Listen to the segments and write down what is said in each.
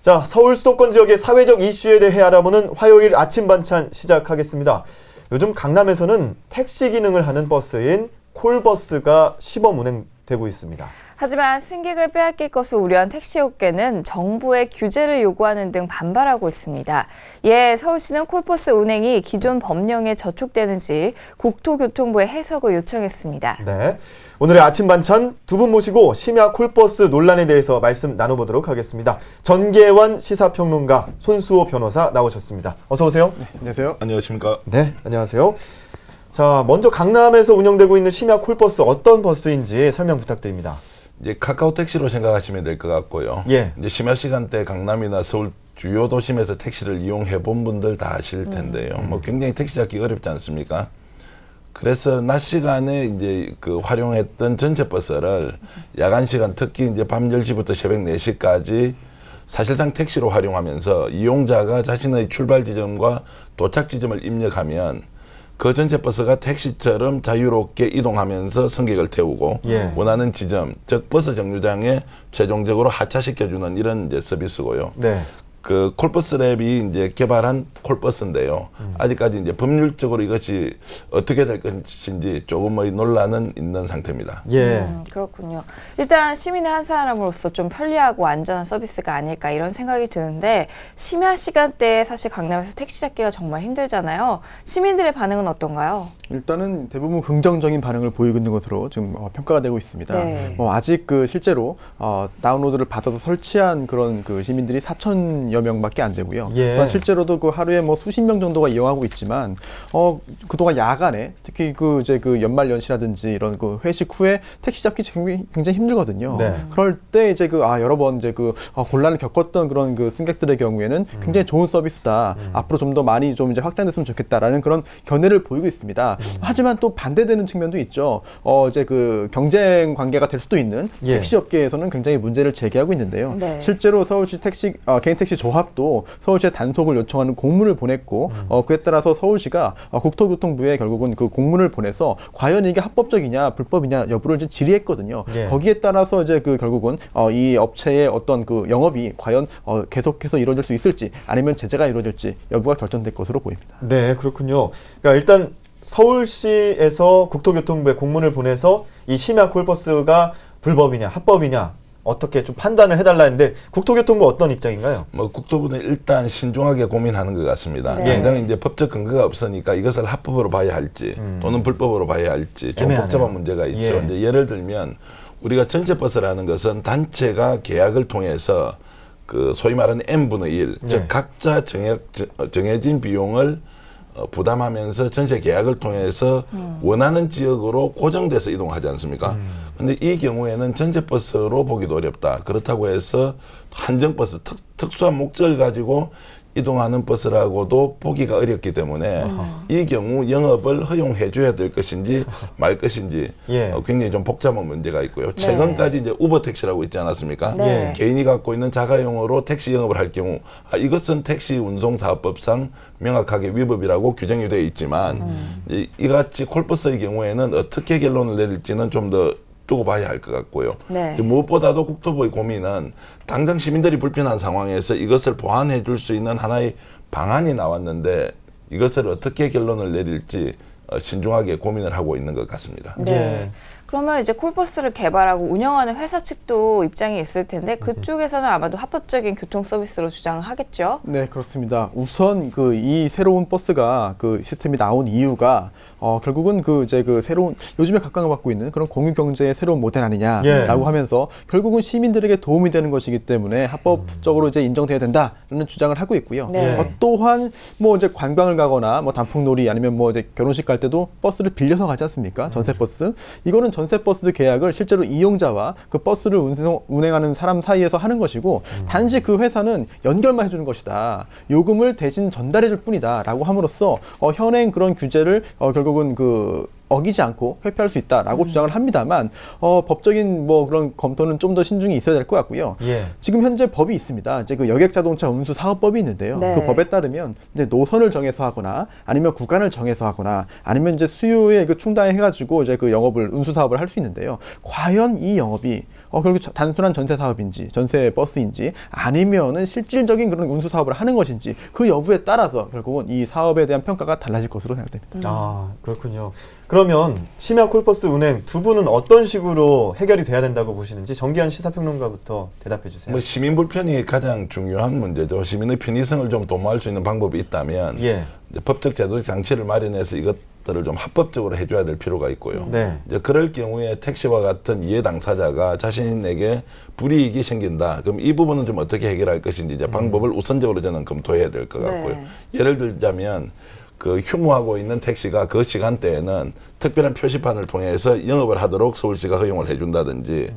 자, 서울 수도권 지역의 사회적 이슈에 대해 알아보는 화요일 아침 반찬 시작하겠습니다. 요즘 강남에서는 택시 기능을 하는 버스인 콜버스가 시범 운행되고 있습니다. 하지만 승객을 빼앗길 것을 우려한 택시업계는 정부의 규제를 요구하는 등 반발하고 있습니다. 이에 서울시는 콜버스 운행이 기존 법령에 저촉되는지 국토교통부에 해석을 요청했습니다. 네, 오늘의 아침 반찬 두 분 모시고 심야 콜버스 논란에 대해서 말씀 나눠보도록 하겠습니다. 전계환 시사평론가, 손수호 변호사 나오셨습니다. 어서 오세요. 네, 안녕하세요. 안녕하십니까. 네, 안녕하세요. 자, 먼저 강남에서 운영되고 있는 심야 콜버스 어떤 버스인지 설명 부탁드립니다. 이제 카카오 택시로 생각하시면 될 것 같고요. 예. 이제 심야 시간대 강남이나 서울 주요 도심에서 택시를 이용해 본 분들 다 아실 텐데요. 뭐 굉장히 택시 잡기 어렵지 않습니까? 그래서 낮 시간에 이제 그 활용했던 전체 버스를 야간 시간, 특히 이제 밤 10시부터 새벽 4시까지 사실상 택시로 활용하면서 이용자가 자신의 출발 지점과 도착 지점을 입력하면 그 전체 버스가 택시처럼 자유롭게 이동하면서 승객을 태우고 원하는 지점, 즉 버스 정류장에 최종적으로 하차시켜주는 이런 이제 서비스고요. 네. 그 콜버스랩이 이제 개발한 콜버스인데요. 아직까지 이제 법률적으로 이것이 어떻게 될 것인지 조금의 논란은 있는 상태입니다. 예. 그렇군요. 일단 시민의 한 사람으로서 좀 편리하고 안전한 서비스가 아닐까 이런 생각이 드는데 심야 시간대에 사실 강남에서 택시 잡기가 정말 힘들잖아요. 시민들의 반응은 어떤가요? 일단은 대부분 긍정적인 반응을 보이고 있는 것으로 지금 평가가 되고 있습니다. 네. 아직 그 실제로 다운로드를 받아서 설치한 그런 그 시민들이 4천여 명밖에 안 되고요. 예. 실제로도 그 하루에 뭐 수십 명 정도가 이용하고 있지만 그동안 야간에 특히 그 이제 그 연말 연시라든지 이런 그 회식 후에 택시 잡기 굉장히 힘들거든요. 네. 그럴 때 이제 그 여러 번 이제 그 곤란을 겪었던 그런 그 승객들의 경우에는 굉장히 좋은 서비스다. 앞으로 좀 더 많이 좀 이제 확장됐으면 좋겠다라는 그런 견해를 보이고 있습니다. 하지만 또 반대되는 측면도 있죠. 이제 그 경쟁 관계가 될 수도 있는 택시 업계에서는 굉장히 문제를 제기하고 있는데요. 네. 실제로 실제로 서울시 개인 택시 조합도 서울시에 단속을 요청하는 공문을 보냈고 그에 따라서 서울시가 국토교통부에 결국은 그 공문을 보내서 과연 이게 합법적이냐 불법이냐 여부를 이제 질의했거든요. 예. 거기에 따라서 이제 그 결국은 이 업체의 어떤 그 영업이 과연 계속해서 이루어질 수 있을지 아니면 제재가 이루어질지 여부가 결정될 것으로 보입니다. 네, 그렇군요. 그러니까 일단 서울시에서 국토교통부에 공문을 보내서 이 심야 콜버스가 불법이냐 합법이냐 어떻게 좀 판단을 해달라 했는데 국토교통부 어떤 입장인가요? 뭐 국토부는 일단 신중하게 고민하는 것 같습니다. 네. 당장 이제 법적 근거가 없으니까 이것을 합법으로 봐야 할지 또는 불법으로 봐야 할지 좀 애매하네요. 복잡한 문제가 있죠. 예. 이제 예를 들면 우리가 전체 버스라는 것은 단체가 계약을 통해서 그 소위 말하는 n분의 1, 즉 각자 정해진 비용을 부담하면서 전체 계약을 통해서 원하는 지역으로 고정돼서 이동하지 않습니까? 근데 이 경우에는 전체 버스로 보기도 어렵다. 그렇다고 해서 한정 버스, 특수한 목적을 가지고 이동하는 버스라고도 보기가 어렵기 때문에 이 경우 영업을 허용해 줘야 될 것인지 말 것인지 굉장히 좀 복잡한 문제가 있고요. 최근까지 이제 우버 택시라고 있지 않았습니까? 네. 개인이 갖고 있는 자가용으로 택시 영업을 할 경우 이것은 택시 운송사업법상 명확하게 위법이라고 규정이 되어 있지만 이같이 콜버스의 경우에는 어떻게 결론을 내릴지는 좀 더 두고 봐야 할 것 같고요. 네. 무엇보다도 국토부의 고민은 당장 시민들이 불편한 상황에서 이것을 보완해 줄 수 있는 하나의 방안이 나왔는데 이것을 어떻게 결론을 내릴지 신중하게 고민을 하고 있는 것 같습니다. 네. 그러면 이제 콜버스를 개발하고 운영하는 회사 측도 입장이 있을 텐데 그쪽에서는 아마도 합법적인 교통 서비스로 주장을 하겠죠? 네, 그렇습니다. 우선 그 이 새로운 버스가 그 시스템이 나온 이유가 결국은 그 이제 그 새로운 요즘에 각광을 받고 있는 그런 공유 경제의 새로운 모델 아니냐라고 하면서 결국은 시민들에게 도움이 되는 것이기 때문에 합법적으로 이제 인정돼야 된다라는 주장을 하고 있고요. 네. 또한 뭐 이제 관광을 가거나 뭐 단풍놀이 아니면 뭐 이제 결혼식 갈 때도 버스를 빌려서 가지 않습니까? 전세 버스. 이거는 전세 버스 계약을 실제로 이용자와 그 버스를 운행하는 사람 사이에서 하는 것이고 단지 그 회사는 연결만 해주는 것이다. 요금을 대신 전달해줄 뿐이다라고 함으로써 현행 그런 규제를 결국은 그 어기지 않고 회피할 수 있다라고 주장을 합니다만 법적인 뭐 그런 검토는 좀 더 신중히 있어야 될 것 같고요. 지금 현재 법이 있습니다. 이제 그 여객자동차 운수 사업법이 있는데요. 네. 그 법에 따르면 이제 노선을 정해서 하거나 아니면 구간을 정해서 하거나 아니면 이제 수요에 그 충당해가지고 이제 그 영업을 운수 사업을 할 수 있는데요. 과연 이 영업이 결국 단순한 전세 사업인지 전세 버스인지 아니면은 실질적인 그런 운수 사업을 하는 것인지 그 여부에 따라서 결국은 이 사업에 대한 평가가 달라질 것으로 생각됩니다. 아, 그렇군요. 그러면 심야 콜버스 운행 두 분은 어떤 식으로 해결이 돼야 된다고 보시는지 정기한 시사평론가부터 대답해 주세요. 뭐 시민 불편이 가장 중요한 문제죠. 시민의 편의성을 좀 도모할 수 있는 방법이 있다면 예. 이제 법적 제도적 장치를 마련해서 이것들을 좀 합법적으로 해줘야 될 필요가 있고요. 네. 이제 그럴 경우에 택시와 같은 이해 당사자가 자신에게 불이익이 생긴다. 그럼 이 부분은 좀 어떻게 해결할 것인지 이제 방법을 우선적으로 저는 검토해야 될 것 같고요. 네. 예를 들자면 그 휴무하고 있는 택시가 그 시간대에는 특별한 표시판을 통해서 영업을 하도록 서울시가 허용을 해준다든지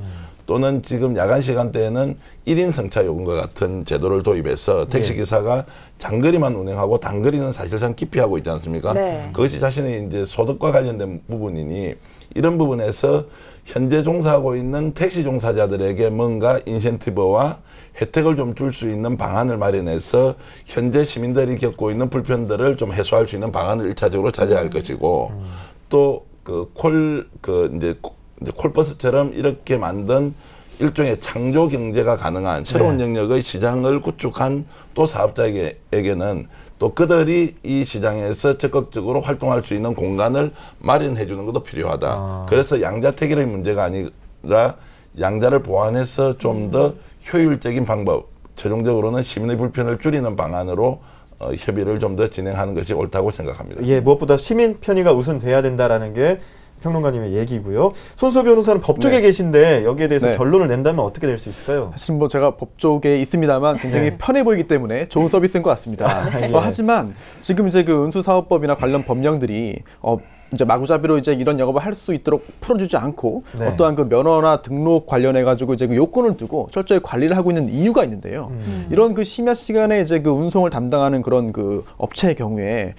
또는 지금 야간 시간대에는 1인 승차 요금과 같은 제도를 도입해서 택시기사가 장거리만 운행하고 단거리는 사실상 기피하고 있지 않습니까? 네. 그것이 자신의 이제 소득과 관련된 부분이니 이런 부분에서 현재 종사하고 있는 택시 종사자들에게 뭔가 인센티브와 혜택을 좀 줄 수 있는 방안을 마련해서 현재 시민들이 겪고 있는 불편들을 좀 해소할 수 있는 방안을 1차적으로 찾아야 할 것이고 또 이제 콜버스처럼 이렇게 만든 일종의 창조 경제가 가능한 새로운 영역의 시장을 구축한 또 사업자에게는 또 그들이 이 시장에서 적극적으로 활동할 수 있는 공간을 마련해 주는 것도 필요하다. 그래서 양자택일의 문제가 아니라 양자를 보완해서 좀 더 효율적인 방법, 최종적으로는 시민의 불편을 줄이는 방안으로 협의를 좀 더 진행하는 것이 옳다고 생각합니다. 예, 무엇보다 시민 편의가 우선돼야 된다라는 게 평론가님의 얘기고요. 손수호 변호사는 법조계 네. 계신데 여기에 대해서 네. 결론을 낸다면 어떻게 될 수 있을까요? 사실 뭐 제가 법조계에 있습니다만 굉장히 편해 보이기 때문에 좋은 서비스인 것 같습니다. 예. 하지만 지금 이제 그 운수사업법이나 관련 법령들이 이제 마구잡이로 이제 이런 영업을 할 수 있도록 풀어주지 않고 네. 어떠한 그 면허나 등록 관련해 가지고 이제 그 요건을 두고 철저히 관리를 하고 있는 이유가 있는데요. 이런 그 심야 시간에 이제 그 운송을 담당하는 그런 그 업체의 경우에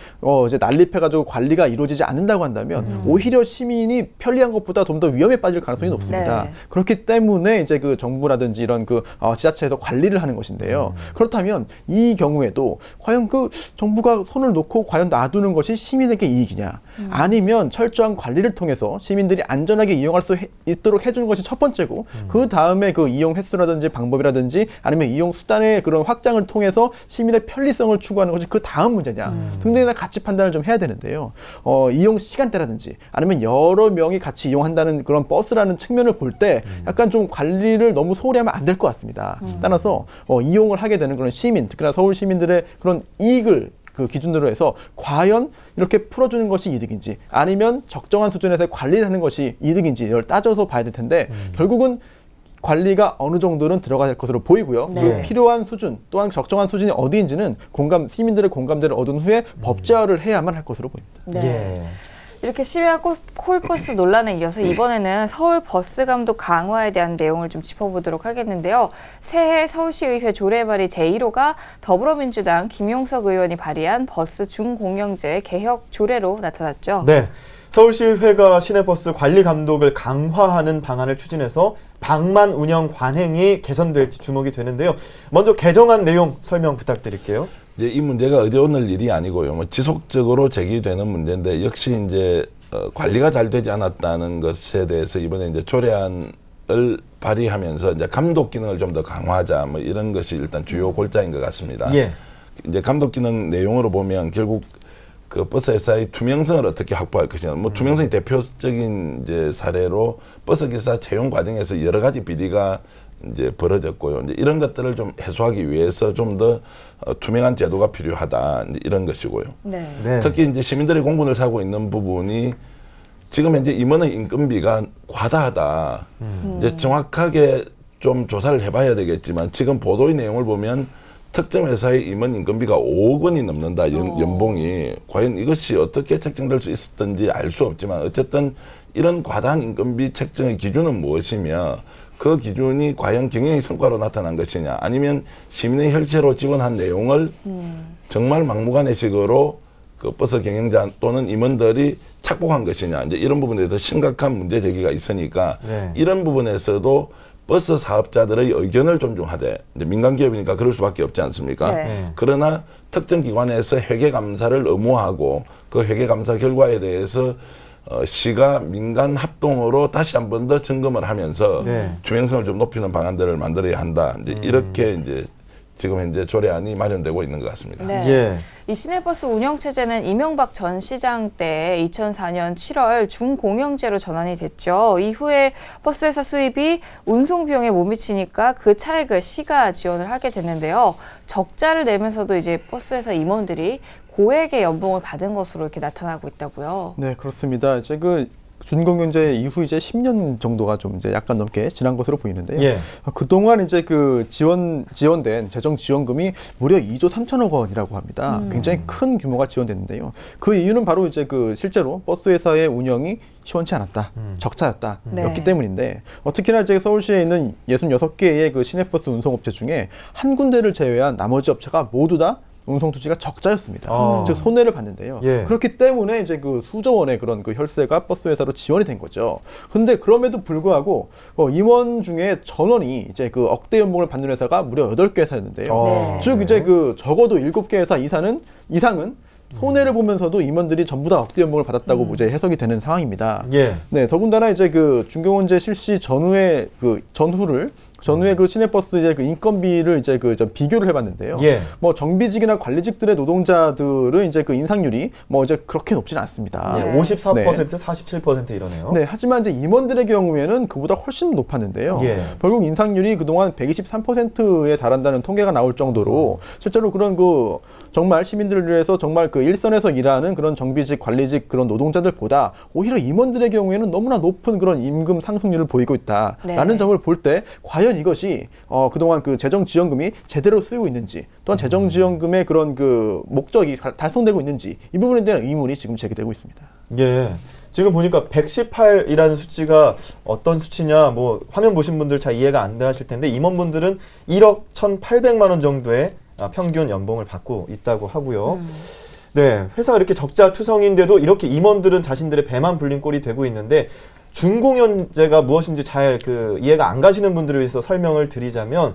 이제 난립해 가지고 관리가 이루어지지 않는다고 한다면 오히려 시민이 편리한 것보다 좀 더 위험에 빠질 가능성이 높습니다. 네. 그렇기 때문에 이제 그 정부라든지 이런 그 지자체에서 관리를 하는 것인데요. 그렇다면 이 경우에도 과연 그 정부가 손을 놓고 과연 놔두는 것이 시민에게 이익이냐? 아니면 철저한 관리를 통해서 시민들이 안전하게 이용할 수 있도록 해주는 것이 첫 번째고 그 다음에 그 이용 횟수라든지 방법이라든지 아니면 이용 수단의 그런 확장을 통해서 시민의 편리성을 추구하는 것이 그 다음 문제냐 등등에 같이 판단을 좀 해야 되는데요. 이용 시간대라든지 아니면 여러 명이 같이 이용한다는 그런 버스라는 측면을 볼 때 약간 좀 관리를 너무 소홀히 하면 안 될 것 같습니다. 따라서 이용을 하게 되는 그런 시민, 특히나 서울 시민들의 그런 이익을 그 기준으로 해서 과연 이렇게 풀어주는 것이 이득인지 아니면 적정한 수준에서 관리를 하는 것이 이득인지 이걸 따져서 봐야 될 텐데 결국은 관리가 어느 정도는 들어가야 될 것으로 보이고요. 네. 그 필요한 수준 또한 적정한 수준이 어디인지는 시민들의 공감대를 얻은 후에 법제화를 해야만 할 것으로 보입니다. 네. 예. 이렇게 심야 콜버스 논란에 이어서 이번에는 서울 버스 감독 강화에 대한 내용을 좀 짚어보도록 하겠는데요. 새해 서울시의회 조례 발의 제1호가 더불어민주당 김용석 의원이 발의한 버스 중공영제 개혁 조례로 나타났죠. 네. 서울시의회가 시내버스 관리 감독을 강화하는 방안을 추진해서 방만 운영 관행이 개선될지 주목이 되는데요. 먼저 개정안 내용 설명 부탁드릴게요. 이제 이 문제가 어제 오늘 일이 아니고요. 뭐 지속적으로 제기되는 문제인데 역시 이제 관리가 잘 되지 않았다는 것에 대해서 이번에 이제 조례안을 발의하면서 이제 감독 기능을 좀 더 강화하자 뭐 이런 것이 일단 주요 골자인 것 같습니다. 예. 이제 감독 기능 내용으로 보면 결국 그 버스 회사의 투명성을 어떻게 확보할 것이냐. 뭐 투명성이 대표적인 이제 사례로 버스 기사 채용 과정에서 여러 가지 비리가 이제 벌어졌고요. 이제 이런 것들을 좀 해소하기 위해서 좀 더 투명한 제도가 필요하다. 이제 이런 것이고요. 네. 네. 특히 이제 시민들의 공분을 사고 있는 부분이 지금 현재 임원의 인건비가 과다하다. 이제 정확하게 좀 조사를 해봐야 되겠지만 지금 보도의 내용을 보면 특정 회사의 임원 인건비가 5억 원이 넘는다. 연봉이. 과연 이것이 어떻게 책정될 수 있었던지 알 수 없지만 어쨌든 이런 과다한 인건비 책정의 기준은 무엇이며 그 기준이 과연 경영의 성과로 나타난 것이냐 아니면 시민의 혈세로 지원한 내용을 정말 막무가내식으로 그 버스 경영자 또는 임원들이 착복한 것이냐 이제 이런 부분에 대해서 심각한 문제 제기가 있으니까 네. 이런 부분에서도 버스 사업자들의 의견을 존중하되 이제 민간 기업이니까 그럴 수밖에 없지 않습니까? 네. 그러나 특정 기관에서 회계 감사를 의무화하고 그 회계 감사 결과에 대해서 시가 민간 합동으로 다시 한 번 더 점검을 하면서 네. 투명성을 좀 높이는 방안들을 만들어야 한다. 이제 이렇게 이제 지금 현재 조례안이 마련되고 있는 것 같습니다. 네. 예. 이 시내버스 운영 체제는 이명박 전 시장 때 2004년 7월 준공영제로 전환이 됐죠. 이후에 버스회사 수입이 운송 비용에 못 미치니까 그 차액을 시가 지원을 하게 됐는데요. 적자를 내면서도 이제 버스회사 임원들이 고액의 연봉을 받은 것으로 이렇게 나타나고 있다고요. 네, 그렇습니다. 이제 그 준공영제 이후 이제 10년 정도가 좀 이제 약간 넘게 지난 것으로 보이는데요. 예. 그동안 이제 그 지원된 재정 지원금이 무려 2조 3천억 원이라고 합니다. 굉장히 큰 규모가 지원됐는데요. 그 이유는 바로 이제 그 실제로 버스 회사의 운영이 시원치 않았다, 적자였다, 네. 였기 때문인데 특히나 이제 서울시에 있는 66개의 그 시내버스 운송업체 중에 한 군데를 제외한 나머지 업체가 모두 다 운송 투지가 적자였습니다. 즉 손해를 봤는데요. 예. 그렇기 때문에 이제 그 수조 원의 그런 그 혈세가 버스 회사로 지원이 된 거죠. 근데 그럼에도 불구하고 임원 중에 전원이 이제 그 억대 연봉을 받는 회사가 무려 8개 회사였는데요. 네. 즉 이제 그 적어도 7개 회사 이상은 손해를 보면서도 임원들이 전부 다 억대 연봉을 받았다고 이제 해석이 되는 상황입니다. 예. 네, 더군다나 이제 그 준공영제 실시 전후의 그 시내버스 이제 그 인건비를 이제 그 좀 비교를 해봤는데요. 예. 뭐 정비직이나 관리직들의 노동자들은 이제 그 인상률이 뭐 이제 그렇게 높진 않습니다. 예. 네. 54%, 네. 47% 이러네요. 네, 하지만 이제 임원들의 경우에는 그보다 훨씬 높았는데요. 예. 결국 인상률이 그동안 123%에 달한다는 통계가 나올 정도로 실제로 그런 그 정말 시민들을 위해서 정말 그 일선에서 일하는 그런 정비직, 관리직 그런 노동자들보다 오히려 임원들의 경우에는 너무나 높은 그런 임금 상승률을 보이고 있다라는 네. 점을 볼 때 과연 이것이 그동안 그 재정 지원금이 제대로 쓰이고 있는지 또한 재정 지원금의 그런 그 목적이 달성되고 있는지 이 부분에 대한 의문이 지금 제기되고 있습니다. 예. 지금 보니까 118이라는 수치가 어떤 수치냐, 뭐 화면 보신 분들 잘 이해가 안 되실 텐데 임원분들은 1억 1,800만 원 정도의 평균 연봉을 받고 있다고 하고요. 네, 회사가 이렇게 적자 투성인데도 이렇게 임원들은 자신들의 배만 불린 꼴이 되고 있는데 준공영제가 무엇인지 잘 그 이해가 안 가시는 분들을 위해서 설명을 드리자면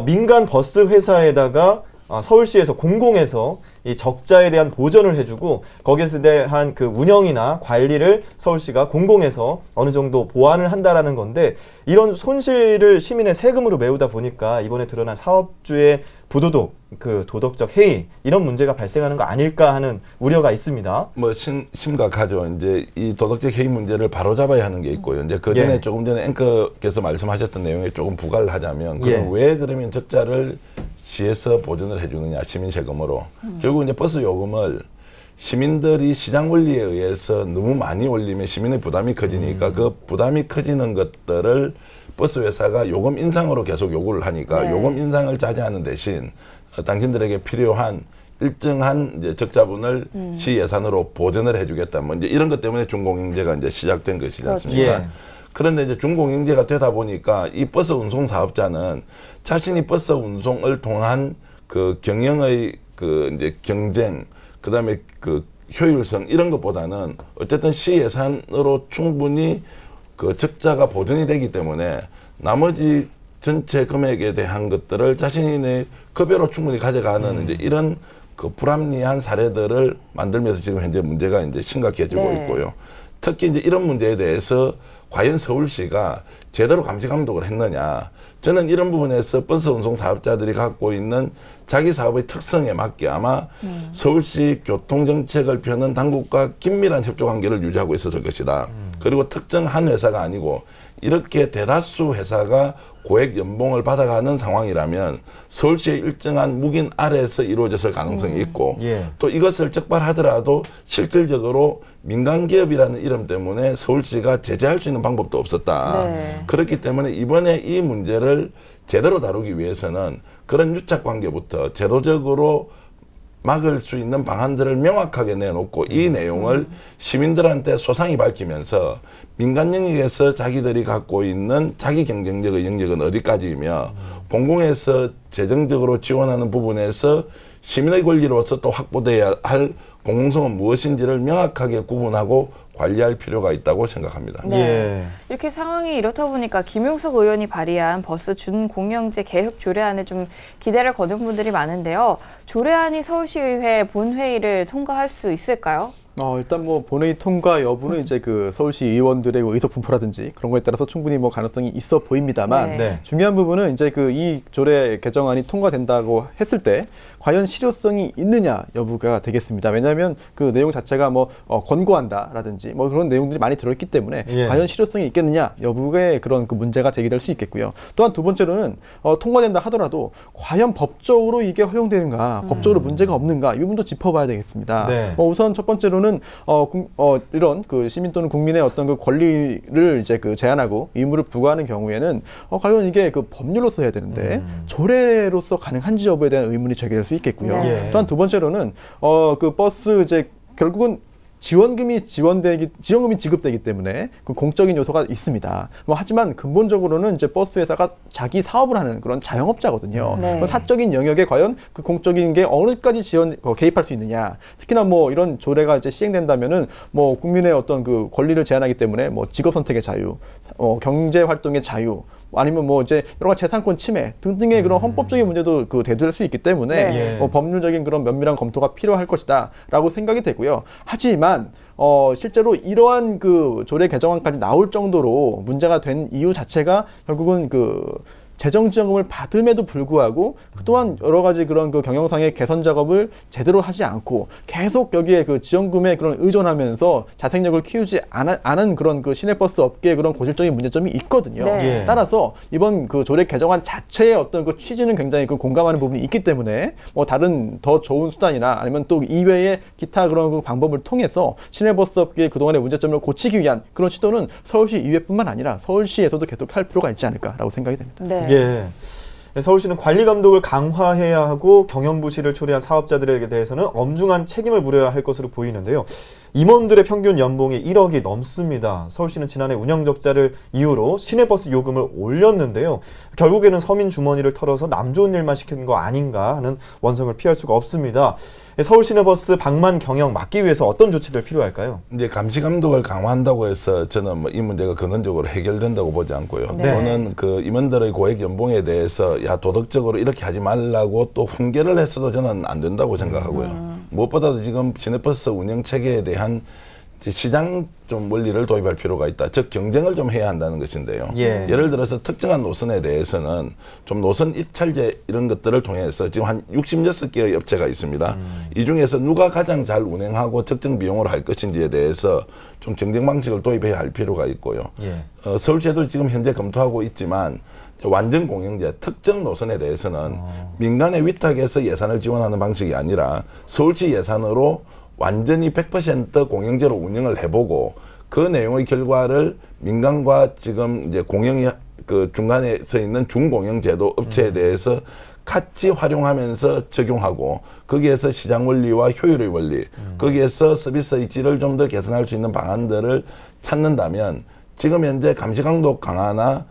민간 버스 회사에다가 서울시에서 공공에서 이 적자에 대한 보전을 해주고 거기에 대한 그 운영이나 관리를 서울시가 공공에서 어느 정도 보완을 한다라는 건데 이런 손실을 시민의 세금으로 메우다 보니까 이번에 드러난 사업주의 부도덕, 그 도덕적 해이 이런 문제가 발생하는 거 아닐까 하는 우려가 있습니다. 뭐 심각하죠. 이제 이 도덕적 해이 문제를 바로잡아야 하는 게 있고요. 이제 그 전에 예. 조금 전에 앵커께서 말씀하셨던 내용에 조금 부과를 하자면 그럼 예. 왜 그러면 적자를 시에서 보전을 해주느냐 시민 세금으로 결국 이제 버스 요금을 시민들이 시장 원리에 의해서 너무 많이 올리면 시민의 부담이 커지니까 그 부담이 커지는 것들을 버스 회사가 요금 인상으로 계속 요구를 하니까 네. 요금 인상을 자제하는 대신 당신들에게 필요한 일정한 이제 적자분을 시 예산으로 보전을 해주겠다. 뭐 이제 이런 것 때문에 준공영제가 이제 시작된 것이지 않습니까? 예. 그런데 이제 준공영제가 되다 보니까 이 버스 운송 사업자는 자신이 버스 운송을 통한 그 경영의 그 이제 경쟁, 그다음에 그 효율성 이런 것보다는 어쨌든 시 예산으로 충분히 그 적자가 보전이 되기 때문에 나머지 전체 금액에 대한 것들을 자신의 급여로 충분히 가져가는 이제 이런 그 불합리한 사례들을 만들면서 지금 현재 문제가 이제 심각해지고 네. 있고요. 특히 이제 이런 문제에 대해서 과연 서울시가 제대로 감시 감독을 했느냐. 저는 이런 부분에서 버스 운송 사업자들이 갖고 있는 자기 사업의 특성에 맞게 아마 서울시 교통정책을 펴는 당국과 긴밀한 협조 관계를 유지하고 있었을 것이다. 그리고 특정 한 회사가 아니고 이렇게 대다수 회사가 고액 연봉을 받아가는 상황이라면 서울시의 일정한 묵인 아래에서 이루어졌을 가능성이 있고 예. 또 이것을 적발하더라도 실질적으로 민간기업이라는 이름 때문에 서울시가 제재할 수 있는 방법도 없었다. 네. 그렇기 때문에 이번에 이 문제를 제대로 다루기 위해서는 그런 유착관계부터 제도적으로 막을 수 있는 방안들을 명확하게 내놓고 이 내용을 시민들한테 소상히 밝히면서 민간 영역에서 자기들이 갖고 있는 자기 경쟁력의 영역은 어디까지이며 공공에서 재정적으로 지원하는 부분에서 시민의 권리로서 또 확보돼야 할 공공성은 무엇인지를 명확하게 구분하고 관리할 필요가 있다고 생각합니다. 네. 예. 이렇게 상황이 이렇다 보니까 김용석 의원이 발의한 버스 준공영제 개혁 조례안에 좀 기대를 거둔 분들이 많은데요. 조례안이 서울시의회 본회의를 통과할 수 있을까요? 일단 뭐 본회의 통과 여부는 이제 그 서울시 의원들의 의석 분포라든지 그런 거에 따라서 충분히 뭐 가능성이 있어 보입니다만 네. 중요한 부분은 이제 그 이 조례 개정안이 통과된다고 했을 때 과연 실효성이 있느냐 여부가 되겠습니다. 왜냐하면 그 내용 자체가 뭐 권고한다라든지 뭐 그런 내용들이 많이 들어있기 때문에 예. 과연 실효성이 있겠느냐 여부의 그런 그 문제가 제기될 수 있겠고요. 또한 두 번째로는 통과된다 하더라도 과연 법적으로 이게 허용되는가, 법적으로 문제가 없는가 이 부분도 짚어봐야 되겠습니다. 네. 우선 첫 번째로는 이런 그 시민 또는 국민의 어떤 그 권리를 이제 그 제한하고 의무를 부과하는 경우에는 과연 이게 그 법률로서 해야 되는데 조례로서 가능한지 여부에 대한 의문이 제기될 수 있겠고요. 네. 또한 두 번째로는 그 버스 이제 결국은 지원금이 지급되기 때문에 그 공적인 요소가 있습니다. 하지만 근본적으로는 이제 버스 회사가 자기 사업을 하는 그런 자영업자거든요. 네. 사적인 영역에 과연 그 공적인 게 어느까지 개입할 수 있느냐. 특히나 뭐 이런 조례가 이제 시행된다면은 뭐 국민의 어떤 그 권리를 제한하기 때문에 뭐 직업 선택의 자유, 경제 활동의 자유, 아니면 뭐 이제 여러 가지 재산권 침해 등등의 그런 헌법적인 문제도 그 대두될 수 있기 때문에 네. 법률적인 그런 면밀한 검토가 필요할 것이다라고 생각이 되고요. 하지만 실제로 이러한 그 조례 개정안까지 나올 정도로 문제가 된 이유 자체가 결국은 그 재정 지원금을 받음에도 불구하고 또한 여러 가지 그런 그 경영상의 개선 작업을 제대로 하지 않고 계속 여기에 그 지원금에 그런 의존하면서 자생력을 키우지 않은 그런 그 시내버스 업계의 그런 고질적인 문제점이 있거든요. 네. 예. 따라서 이번 그 조례 개정안 자체의 어떤 그 취지는 굉장히 그 공감하는 부분이 있기 때문에 뭐 다른 더 좋은 수단이나 아니면 또 이외의 기타 그런 그 방법을 통해서 시내버스 업계의 그동안의 문제점을 고치기 위한 그런 시도는 서울시 이외뿐만 아니라 서울시에서도 계속 할 필요가 있지 않을까라고 생각이 됩니다. 네. 예. 서울시는 관리 감독을 강화해야 하고 경영 부실을 초래한 사업자들에게 대해서는 엄중한 책임을 물어야 할 것으로 보이는데요. 임원들의 평균 연봉이 1억이 넘습니다. 서울시는 지난해 운영 적자를 이유로 시내버스 요금을 올렸는데요. 결국에는 서민 주머니를 털어서 남 좋은 일만 시키는 거 아닌가 하는 원성을 피할 수가 없습니다. 서울 시내버스 방만 경영 막기 위해서 어떤 조치들 필요할까요? 이제 감시 감독을 강화한다고 해서 저는 뭐 이 문제가 근원적으로 해결된다고 보지 않고요. 네. 저는 그 임원들의 고액 연봉에 대해서 야 도덕적으로 이렇게 하지 말라고 또 훈계를 했어도 저는 안 된다고 생각하고요. 무엇보다도 지금 시내버스 운영 체계에 대한 시장 좀 원리를 도입할 필요가 있다. 즉 경쟁을 좀 해야 한다는 것인데요. 예. 예를 들어서 특정한 노선에 대해서는 좀 노선 입찰제 이런 것들을 통해서 지금 한 66개의 업체가 있습니다. 이 중에서 누가 가장 잘 운행하고 적정 비용으로 할 것인지에 대해서 좀 경쟁 방식을 도입해야 할 필요가 있고요. 예. 서울시도 지금 현재 검토하고 있지만 완전 공영제 특정 노선에 대해서는 민간의 위탁에서 예산을 지원하는 방식이 아니라 서울시 예산으로 완전히 100% 공영제로 운영을 해보고 그 내용의 결과를 민간과 지금 이제 공영이 그 중간에 서 있는 중공영제도 업체에 대해서 같이 활용하면서 적용하고 거기에서 시장 원리와 효율의 원리, 거기에서 서비스의 질을 좀 더 개선할 수 있는 방안들을 찾는다면 지금 현재 감시 강도 강화나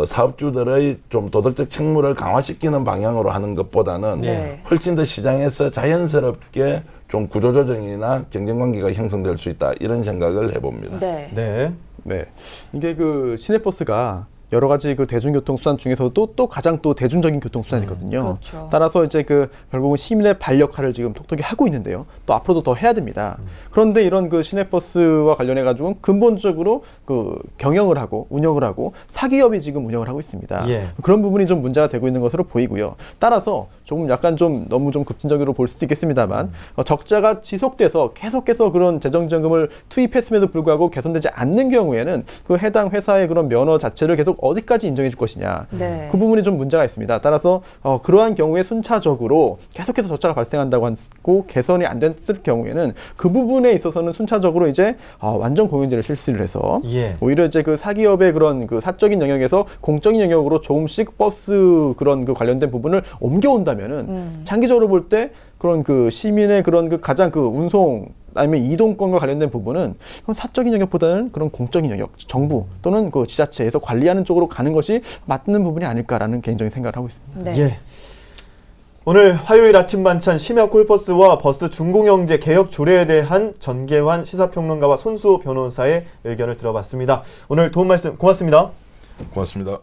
사업주들의 좀 도덕적 책무를 강화시키는 방향으로 하는 것보다는 네. 훨씬 더 시장에서 자연스럽게 좀 구조조정이나 경쟁관계가 형성될 수 있다 이런 생각을 해봅니다. 네. 네. 네, 이게 그 시내버스가 여러 가지 그 대중교통 수단 중에서도 또 가장 또 대중적인 교통 수단이거든요. 그렇죠. 따라서 이제 그 결국은 시민의 발 역할을 지금 톡톡히 하고 있는데요. 또 앞으로도 더 해야 됩니다. 그런데 이런 그 시내버스와 관련해 가지고 근본적으로 그 경영을 하고 운영을 하고 사기업이 지금 운영을 하고 있습니다. 예. 그런 부분이 좀 문제가 되고 있는 것으로 보이고요. 따라서 조금 약간 좀 너무 좀 급진적으로 볼 수도 있겠습니다만 적자가 지속돼서 계속해서 그런 재정 지원금을 투입했음에도 불구하고 개선되지 않는 경우에는 그 해당 회사의 그런 면허 자체를 계속 어디까지 인정해 줄 것이냐. 네. 그 부분이 좀 문제가 있습니다. 따라서 그러한 경우에 순차적으로 계속해서 적자가 발생한다고 하고 개선이 안 됐을 경우에는 그 부분에 있어서는 순차적으로 이제 완전 공영제를 실시를 해서 예. 오히려 이제 그 사기업의 그런 그 사적인 영역에서 공적인 영역으로 조금씩 버스 그런 그 관련된 부분을 옮겨온다면은 장기적으로 볼 때 그런 그 시민의 그런 그 가장 그 운송 아니면 이동권과 관련된 부분은 사적인 영역보다는 그런 공적인 영역, 정부 또는 그 지자체에서 관리하는 쪽으로 가는 것이 맞는 부분이 아닐까라는 개인적인 생각을 하고 있습니다. 네. 예. 오늘 화요일 아침 반찬 심야 콜버스와 버스 준공영제 개혁 조례에 대한 전계환 시사평론가와 손수호 변호사의 의견을 들어봤습니다. 오늘 도움 말씀 고맙습니다. 고맙습니다.